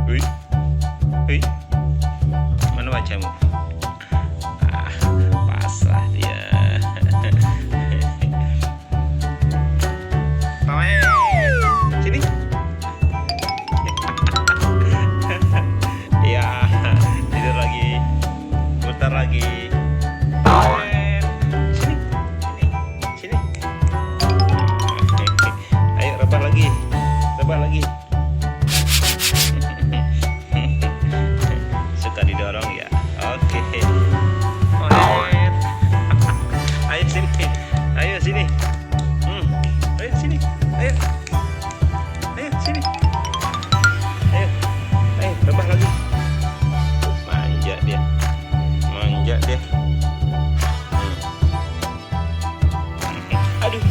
Wih, wih, mana wajahmu? Ah, pasrah dia. Sini. Ya, tidur lagi. Bentar lagi. Sini. Ayo rebah lagi. Suka didorong ya. Oke. Ayo sini. Ayo sini. Ayo sini. Ayo sini. Ayo rebah lagi. Manja dia. Aduh.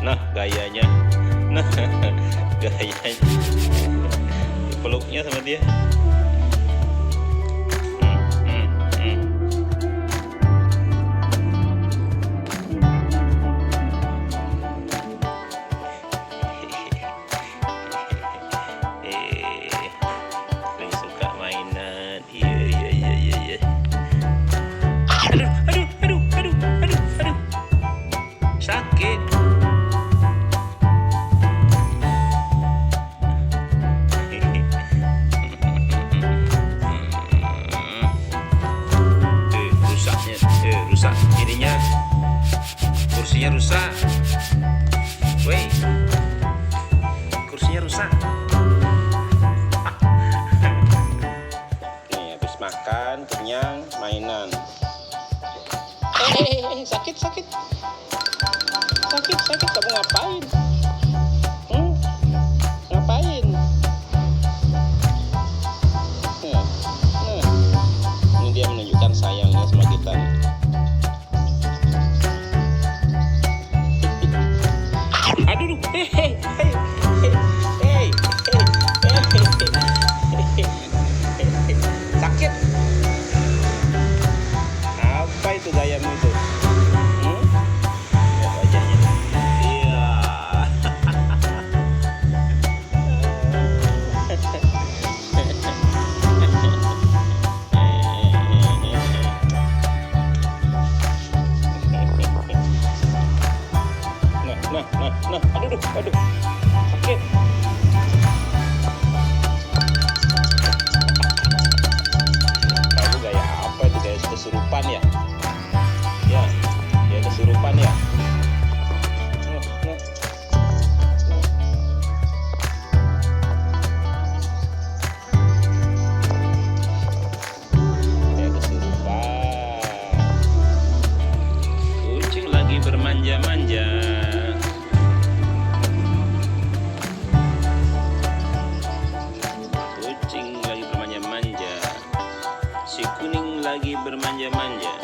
Nah, gayanya. Peluknya sama dia. Suka mainan. Iya. Aduh. Sakit. Rusak ininya, kursinya rusak. Woi, kursinya rusak. Nih habis makan kenyang mainan. Sakit kamu ngapain? Ngapain? Ini dia menunjukkan sayangnya sama kita. Aduh, sakit. Apa itu gayamu itu? Lihat wajahnya. Iya. Nah, aduh, sakit. Kamu gaya apa itu? Gaya kesurupan ya? Ya, dia kesurupan ya? Dia kesurupan. Kucing lagi bermanja-manja. Si Kuning lagi bermanja-manja.